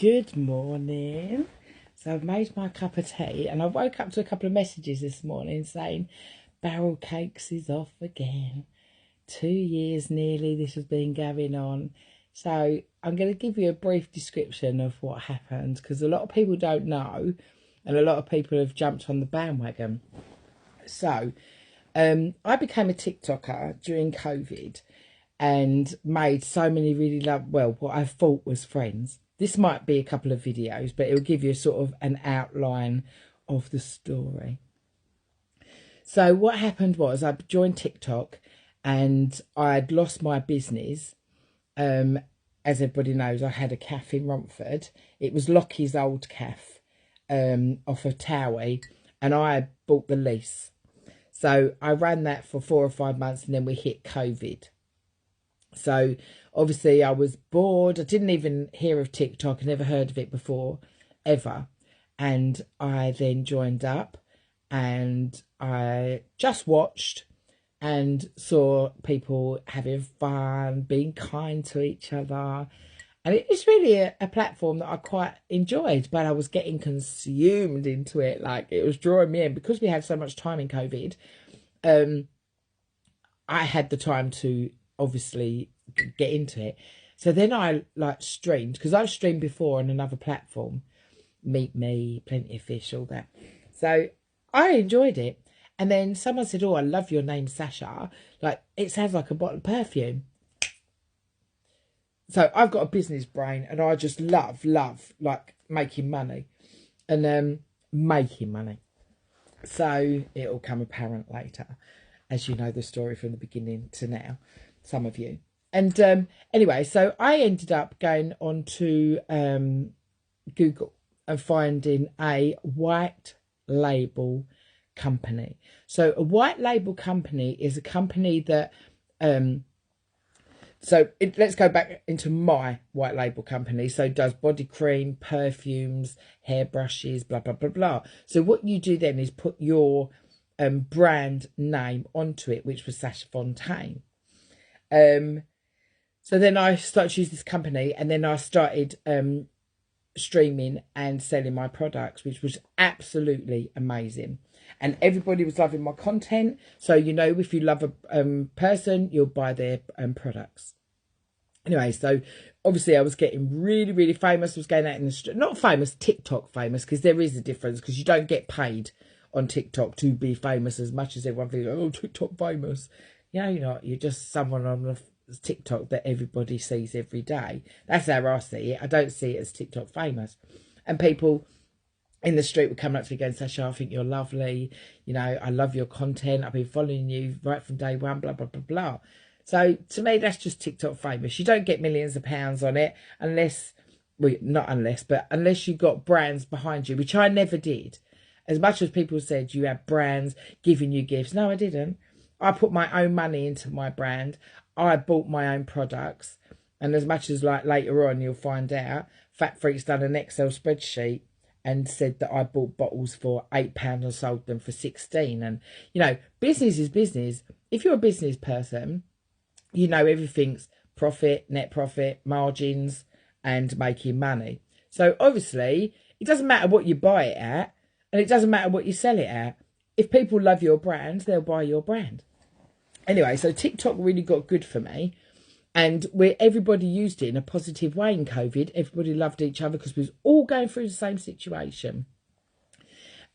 Good morning. So I've made my cup of tea and I woke up to a couple of messages this morning saying Barrel Cakes is off again. 2 years nearly this has been going on. So I'm going to give you a brief description of what happened because a lot of people don't know and a lot of people have jumped on the bandwagon. So I became a TikToker during COVID and made so many really what I thought was friends. This might be a couple of videos, but it'll give you sort of an outline of the story. So what happened was I joined TikTok and I'd lost my business. As everybody knows, I had a cafe in Romford. It was Lockie's old cafe off of Towie, and I bought the lease. So I ran that for 4 or 5 months and then we hit COVID. So obviously I was bored. I didn't even hear of TikTok. I never heard of it before, ever. And I then joined up and I just watched and saw people having fun, being kind to each other. And it was really a platform that I quite enjoyed, but I was getting consumed into it. Like it was drawing me in because we had so much time in COVID. I had the time to obviously get into it. So then I streamed, because I've streamed before on another platform, Meet Me, Plenty of Fish, all that. So I enjoyed it. And then someone said, oh, I love your name, Sasha. Like, it sounds like a bottle of perfume. So I've got a business brain and I just love like making money and making money. So it'll come apparent later, as you know the story from the beginning to now, some of you. And anyway, so I ended up going on to Google and finding a white label company. So a white label company is a company that, let's go back into my white label company. So it does body cream, perfumes, hairbrushes, blah, blah, blah, blah. So what you do then is put your brand name onto it, which was Sasha Fontain. So then I started to use this company and then I started streaming and selling my products, which was absolutely amazing. And everybody was loving my content. So, you know, if you love a person, you'll buy their products. Anyway, so obviously I was getting really, really famous. I was going out in the street, not famous, TikTok famous, because there is a difference, because you don't get paid on TikTok to be famous as much as everyone thinks, oh, TikTok famous. You know, you're not. You're just someone on the TikTok that everybody sees every day. That's how I see it. I don't see it as TikTok famous. And people in the street would come up to me going, Sasha, I think you're lovely. You know, I love your content. I've been following you right from day one, blah, blah, blah, blah. So to me, that's just TikTok famous. You don't get millions of pounds on it unless, well, not unless, but unless you've got brands behind you, which I never did. As much as people said you had brands giving you gifts. No, I didn't. I put my own money into my brand. I bought my own products. And as much as like later on, you'll find out, Fat Freak's done an Excel spreadsheet and said that I bought bottles for £8 and sold them for 16. And, you know, business is business. If you're a business person, you know everything's profit, net profit, margins, and making money. So obviously, it doesn't matter what you buy it at, and it doesn't matter what you sell it at. If people love your brand, they'll buy your brand. Anyway, so TikTok really got good for me. And where everybody used it in a positive way in COVID, everybody loved each other because we was all going through the same situation.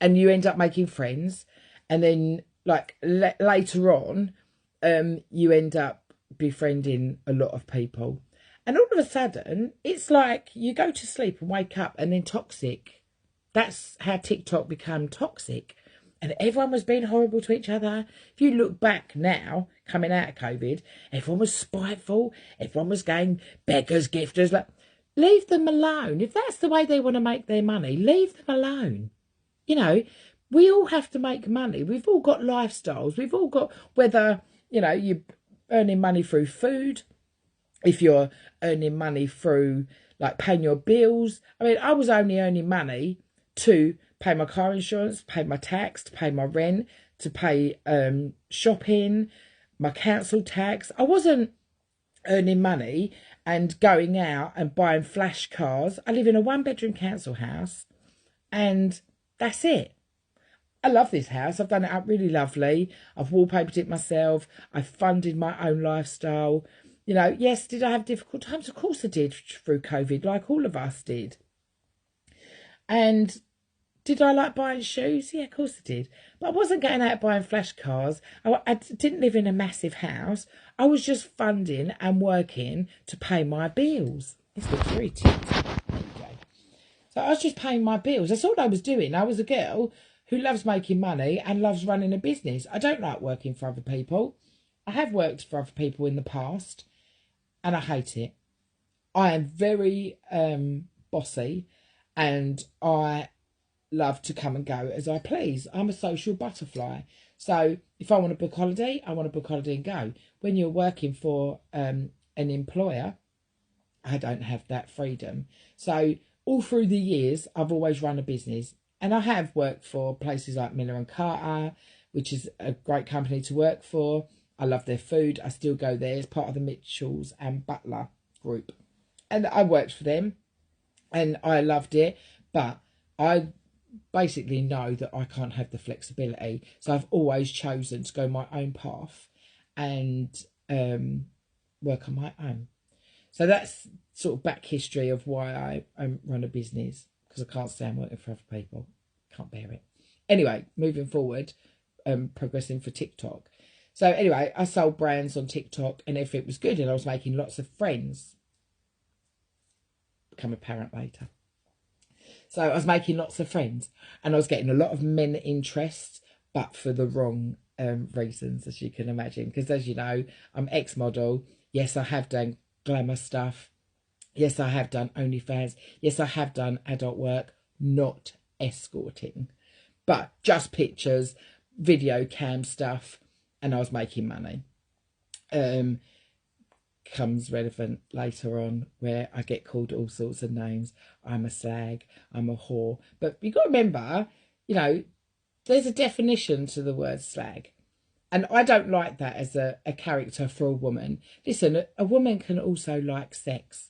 And you end up making friends. And then, like, later on, you end up befriending a lot of people. And all of a sudden, it's like you go to sleep and wake up and then toxic. That's how TikTok became toxic. And everyone was being horrible to each other. If you look back now, coming out of COVID, everyone was spiteful. Everyone was going beggars, gifters. Like, leave them alone. If that's the way they want to make their money, leave them alone. You know, we all have to make money. We've all got lifestyles. We've all got, whether, you know, you're earning money through food, if you're earning money through, like, paying your bills. I mean, I was only earning money to pay my car insurance, pay my tax, to pay my rent, to pay shopping, my council tax. I wasn't earning money and going out and buying flash cars. I live in a 1-bedroom council house, and that's it. I love this house. I've done it up really lovely. I've wallpapered it myself. I've funded my own lifestyle. You know, yes, did I have difficult times? Of course I did, through COVID, like all of us did. And did I like buying shoes? Yeah, of course I did. But I wasn't going out buying flash cars. I didn't live in a massive house. I was just funding and working to pay my bills. This looks very tinted. There you go. So I was just paying my bills. That's all I was doing. I was a girl who loves making money and loves running a business. I don't like working for other people. I have worked for other people in the past, and I hate it. I am very bossy, and I love to come and go as I please. I'm a social butterfly. So if I want to book holiday, I want to book holiday and go. When you're working for an employer, I don't have that freedom. So all through the years, I've always run a business. And I have worked for places like Miller and Carter, which is a great company to work for. I love their food. I still go there as part of the Mitchells and Butler group. And I worked for them and I loved it. But I basically know that I can't have the flexibility. So I've always chosen to go my own path and work on my own. So that's sort of back history of why I run a business, because I can't stand working for other people. Can't bear it. Anyway, moving forward, progressing for TikTok. So anyway, I sold brands on TikTok and everything was good, and I was making lots of friends. Become apparent later. So I was making lots of friends and I was getting a lot of men interest, but for the wrong reasons, as you can imagine. Because as you know, I'm ex-model. Yes, I have done glamour stuff. Yes, I have done OnlyFans. Yes, I have done adult work, not escorting, but just pictures, video cam stuff, and I was making money. Comes relevant later on, where I get called all sorts of names. I'm a slag, I'm a whore. But you got to remember, you know, there's a definition to the word slag. And I don't like that as a character for a woman. Listen, a woman can also like sex,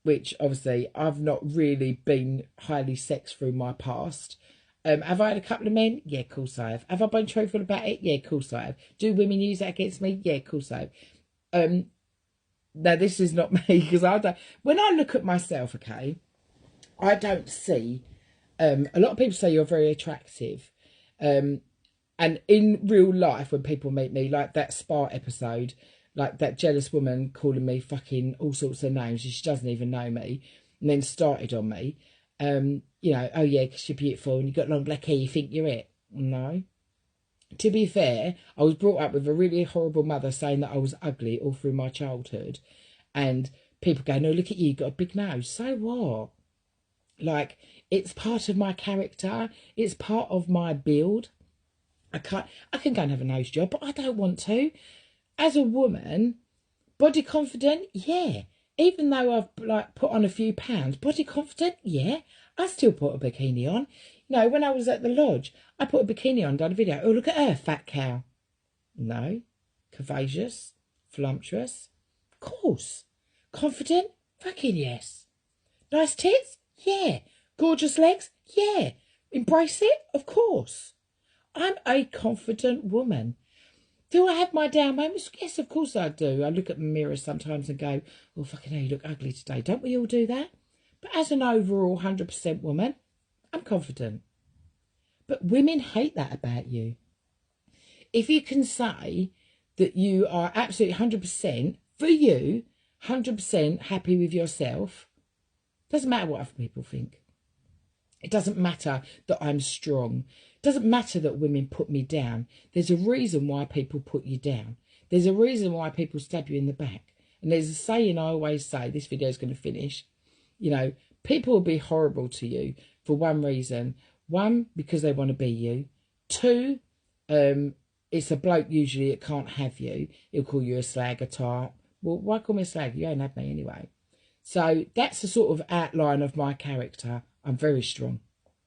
which obviously I've not really been highly sexed through my past. Have I had a couple of men? Yeah, of course I have. Have I been truthful about it? Yeah, of course I have. Do women use that against me? Yeah, of course I have. Now, this is not me, because I don't... When I look at myself, okay, I don't see... a lot of people say you're very attractive. And in real life, when people meet me, like that Spa episode, like that jealous woman calling me fucking all sorts of names, she doesn't even know me, and then started on me. You know, oh yeah, because you're beautiful and you've got long black hair, you think you're it. No. To be fair, I was brought up with a really horrible mother saying that I was ugly all through my childhood. And people go, no, look at you, you've got a big nose. So what? Like, it's part of my character. It's part of my build. I can go and have a nose job, but I don't want to. As a woman, body confident, yeah. Even though I've like put on a few pounds, body confident, yeah. I still put a bikini on. You know, when I was at the lodge, I put a bikini on, done a video. Oh, look at her, fat cow. No. Curvaceous, voluptuous, of course. Confident, fucking yes. Nice tits, yeah. Gorgeous legs, yeah. Embrace it, of course. I'm a confident woman. Do I have my down moments? Yes, of course I do. I look at the mirror sometimes and go, oh, fucking hell, you look ugly today. Don't we all do that? But as an overall 100% woman, I'm confident. But women hate that about you. If you can say that you are absolutely 100% for you, 100% happy with yourself, doesn't matter what other people think. It doesn't matter that I'm strong. It doesn't matter that women put me down. There's a reason why people put you down. There's a reason why people stab you in the back. And there's a saying I always say, this video is going to finish, you know, people will be horrible to you for one reason. One, because they want to be you. Two, it's a bloke usually that can't have you. He'll call you a slag, a tart. Well, why call me a slag? You ain't had me anyway. So that's the sort of outline of my character. I'm very strong.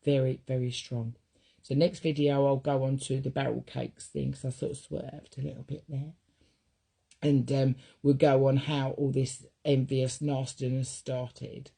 Very, very strong. So next video, I'll go on to the barrel cakes thing, because I sort of swerved a little bit there. and we'll go on how all this envious nastiness started.